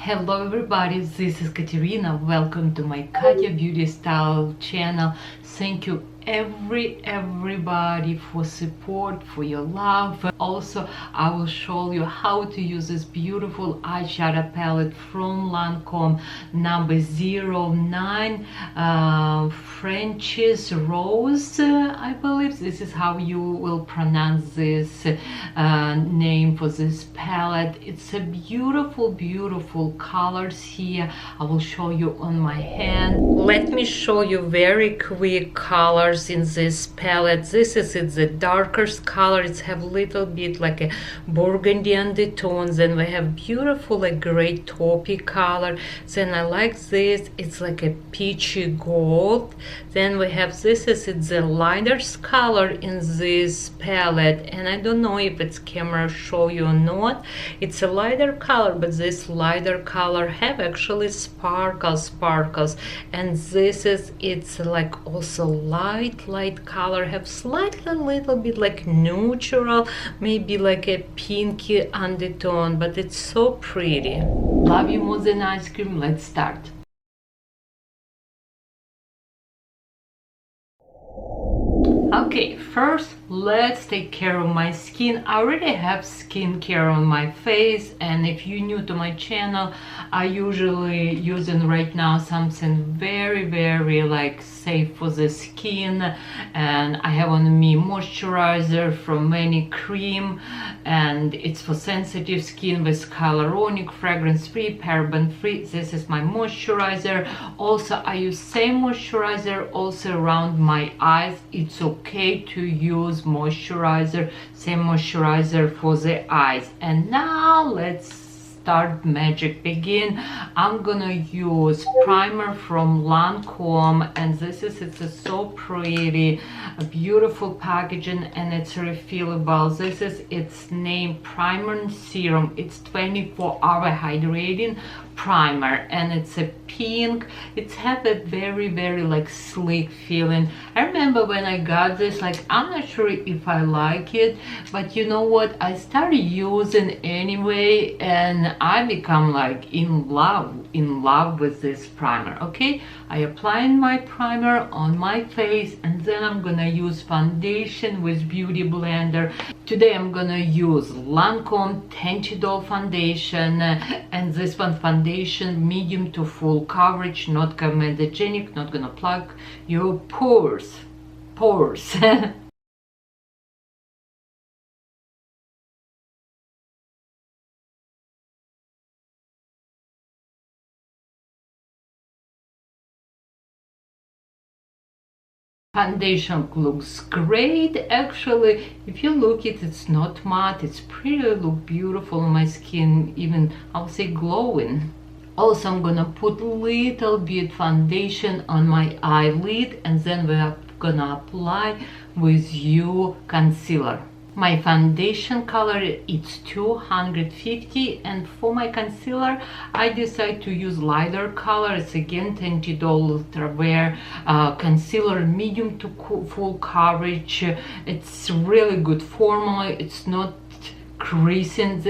Hello everybody, this is Katerina. Welcome to my Katya Beauty Style channel. Thank you everybody for support, for your love. Also, I will show you how to use this beautiful eyeshadow palette from Lancôme number 09, Fraicheur Rosee. I believe this is how you will pronounce this name for this palette. It's a beautiful colors here. I will show you on my hand. Let me show you very quick colors in this palette. This is the darkest color. It's have a little bit like a burgundy undertones. Then we have beautiful like gray taupey color. Then I like this. It's like a peachy gold. Then we have this is the lightest color in this palette, and I don't know if it's camera show you or not. It's a lighter color, but this lighter color have actually sparkles, and this is it's like also light color, have slightly little bit like neutral, maybe like a pinky undertone, but it's so pretty. Love you more than ice cream. Let's start. Okay, first let's take care of my skin. I already have skincare on my face, and if you're new to my channel, I usually using right now something very like safe for the skin, and I have on me moisturizer from Many Cream, and it's for sensitive skin with hyaluronic, fragrance free, paraben free. This is my moisturizer. Also I use same moisturizer also around my eyes. It's okay to use moisturizer, same moisturizer for the eyes. And now let's start magic begin. I'm gonna use primer from Lancôme, and this is it's a so pretty, a beautiful packaging, and it's refillable. This is its name, primer and serum. It's 24-hour hydrating primer, and it's a pink. It's have a very like sleek feeling. I remember when I got this, like I'm not sure if I like it, but you know what, I started using anyway, and I become like in love with this primer. Okay, I apply my primer on my face, and then I'm gonna use foundation with Beauty Blender. Today I'm gonna use Lancôme $20 foundation, and this one foundation medium to full coverage, not comedogenic, not gonna plug your pores. Foundation looks great. Actually, if you look it, it's not matte, it's pretty look beautiful on my skin, even I'll say glowing. Also, I'm gonna put little bit foundation on my eyelid, and then we're gonna apply with you concealer. My foundation color it's 250, and for my concealer I decide to use lighter color. It's again $20 Ultrawear concealer, medium to full coverage. It's really good formula. It's not creasing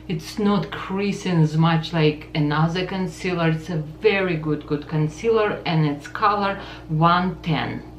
it's not creasing as much like another concealer. It's a very good concealer, and it's color 110.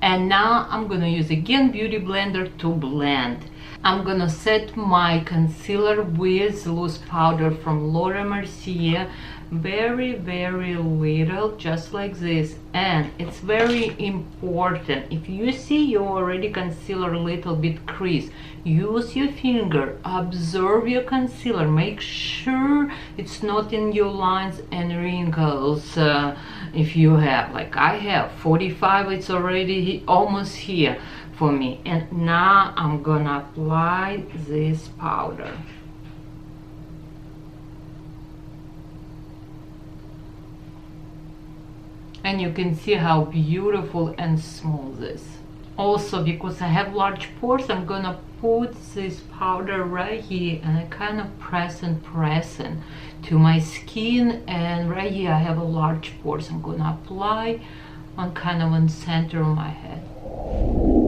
And now I'm gonna use again Beauty Blender to blend. I'm gonna set my concealer with loose powder from Laura Mercier, very little, just like this. And it's very important, if you see you already concealer a little bit crease, use your finger, observe your concealer, make sure it's not in your lines and wrinkles. If you have, like I have 45, it's already almost here for me. And now I'm gonna apply this powder. And you can see how beautiful and smooth this. Also, because I have large pores, I'm gonna put this powder right here, and I kind of press to my skin. And right here I have a large pores. I'm gonna apply on kind of on center of my head.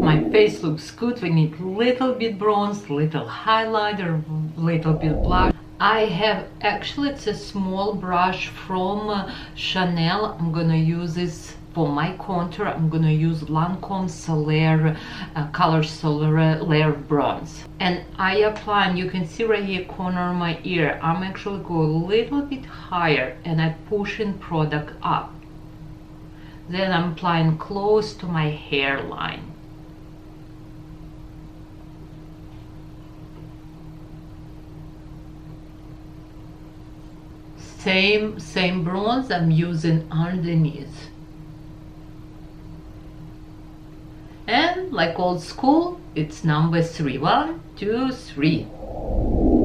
My face looks good. We need little bit bronze, little highlighter, little bit blush. I have, actually it's a small brush from Chanel. I'm gonna use this for my contour. I'm gonna use Lancôme Solaire Color Solar Layer Bronze, and I apply, and you can see right here corner of my ear, I'm actually go a little bit higher and I pushing product up. Then I'm applying close to my hairline. Same bronze I'm using underneath. And like old school, it's number 3. 1, 2, 3.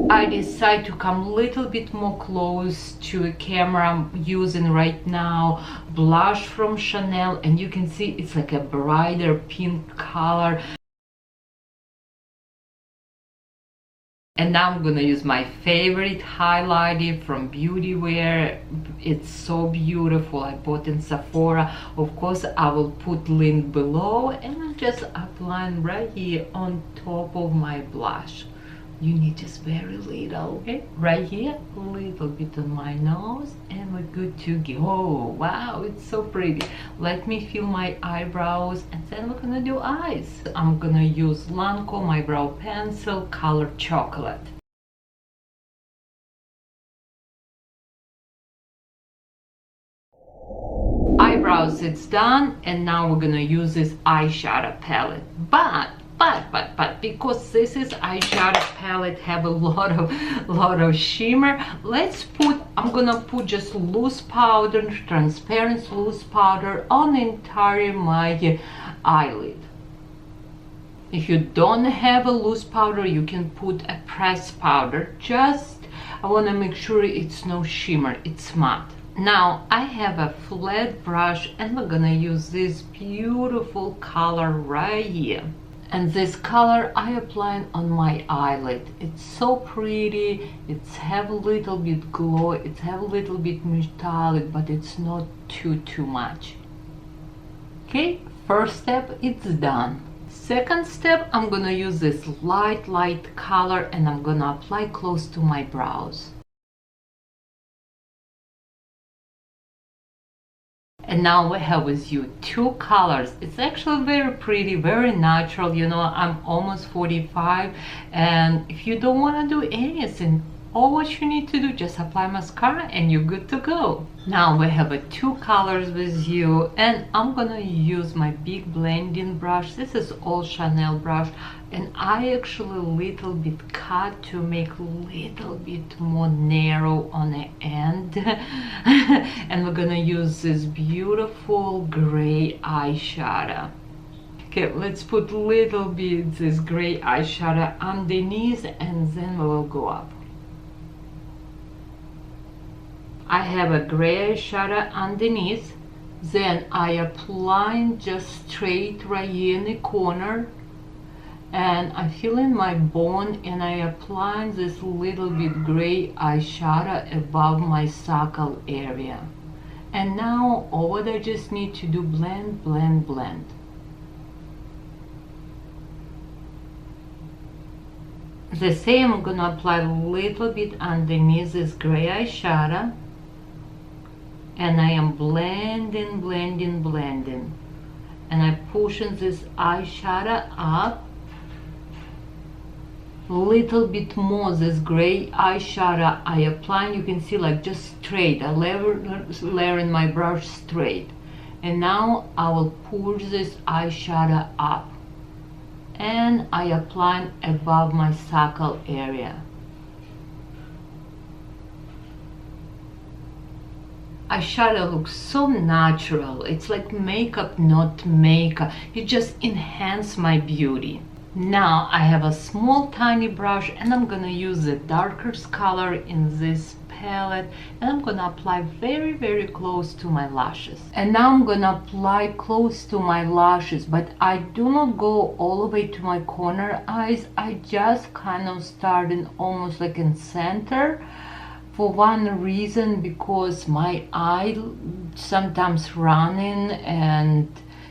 I decide to come a little bit more close to a camera. I'm using right now blush from Chanel, and you can see it's like a brighter pink color. And now I'm gonna use my favorite highlighter from Beauty Wear. It's so beautiful. I bought in Sephora. Of course, I will put link below, and I'm just applying right here on top of my blush. You need just very little, okay? Right here, a little bit on my nose, and we're good to go. Wow, it's so pretty. Let me fill my eyebrows, and then we're gonna do eyes. I'm gonna use Lancôme eyebrow pencil, color chocolate. Eyebrows, it's done, and now we're gonna use this eyeshadow palette. But because this is eyeshadow palette have a lot of shimmer, I'm gonna put just loose powder, transparent loose powder on the entire my eyelid. If you don't have a loose powder, you can put a pressed powder. Just I want to make sure it's no shimmer, it's matte. Now I have a flat brush, and we're gonna use this beautiful color right here. And this color I apply on my eyelid. It's so pretty. It's have a little bit glow. It's have a little bit metallic, but it's not too much. Okay, first step, it's done. Second step, I'm gonna use this light color, and I'm gonna apply close to my brows. And now we have with you 2 colors. It's actually very pretty, very natural. You know, I'm almost 45, and if you don't want to do anything, all what you need to do, just apply mascara and you're good to go. Now we have 2 colors with you, and I'm gonna use my big blending brush. This is all Chanel brush, and I actually little bit cut to make little bit more narrow on the end. And we're gonna use this beautiful gray eyeshadow. Okay, let's put little bit this gray eyeshadow underneath, and then we will go up. I have a gray eyeshadow underneath, then I apply just straight right here in the corner, and I fill in my bone, and I apply this little bit gray eyeshadow above my circle area. And now all what I just need to do, blend. The same, I'm gonna apply a little bit underneath this gray eyeshadow, and I am blending, and I pushing this eyeshadow up a little bit more. This gray eyeshadow I apply, you can see like just straight, I layering my brush straight, and now I will push this eyeshadow up, and I apply above my circle area. Eyeshadow looks so natural. It's like makeup, not makeup. It just enhance my beauty. Now I have a small tiny brush, and I'm gonna use the darkest color in this palette, and I'm gonna apply very close to my lashes. And now I'm gonna apply close to my lashes, but I do not go all the way to my corner eyes. I just kind of starting almost like in center, for one reason, because my eye sometimes running, and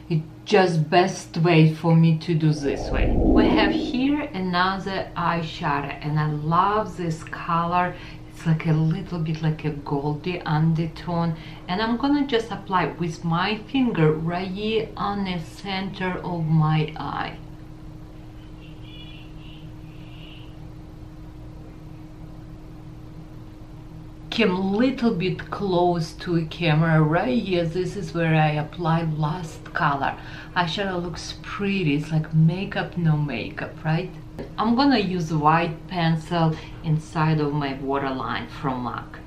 it's just best way for me to do this way. We have here another eyeshadow, and I love this color. It's like a little bit like a goldy undertone, and I'm gonna just apply with my finger right here on the center of my eye. Came a little bit close to the camera right here. This is where I applied last color. Eyeshadow looks pretty. It's like makeup, no makeup, right? I'm gonna use white pencil inside of my waterline from MAC.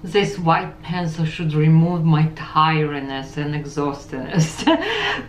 This white pencil should remove my tiredness and exhaustedness.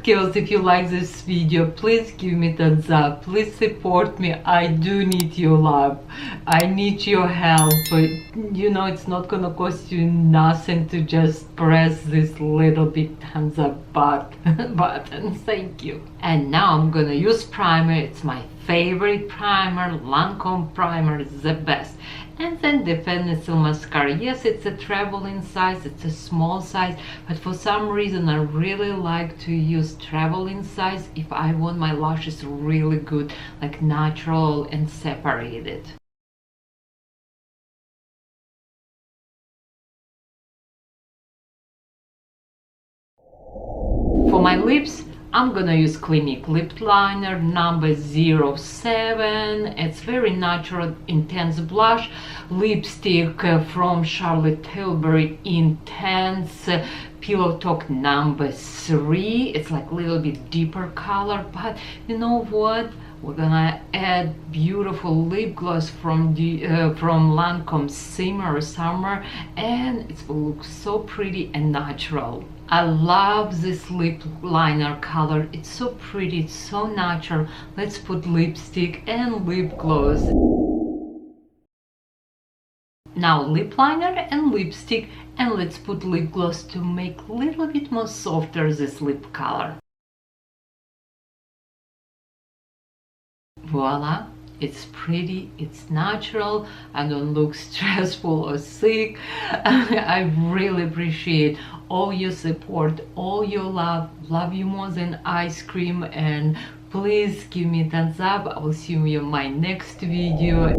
Girls, if you like this video, please give me thumbs up. Please support me. I do need your love. I need your help. But you know, it's not gonna cost you nothing to just press this little bit thumbs up button. Thank you. And now I'm gonna use primer. It's my favorite primer. Lancome primer is the best. And then the pencil mascara. Yes, it's a traveling size, it's a small size, but for some reason I really like to use traveling size if I want my lashes really good, like natural and separated. For my lips, I'm gonna use Clinique lip liner number 07. It's very natural, intense blush. Lipstick from Charlotte Tilbury Intense Pillow Talk number 3. It's like a little bit deeper color, but you know what? We're gonna add beautiful lip gloss from Lancome Shimmer Summer, and it will look so pretty and natural. I love this lip liner color. It's so pretty, it's so natural. Let's put lipstick and lip gloss. Now lip liner and lipstick, and let's put lip gloss to make a little bit more softer this lip color. Voila! It's pretty, it's natural, I don't look stressful or sick. I really appreciate all your support, all your love. Love you more than ice cream, and please give me a thumbs up. I will see you in my next video.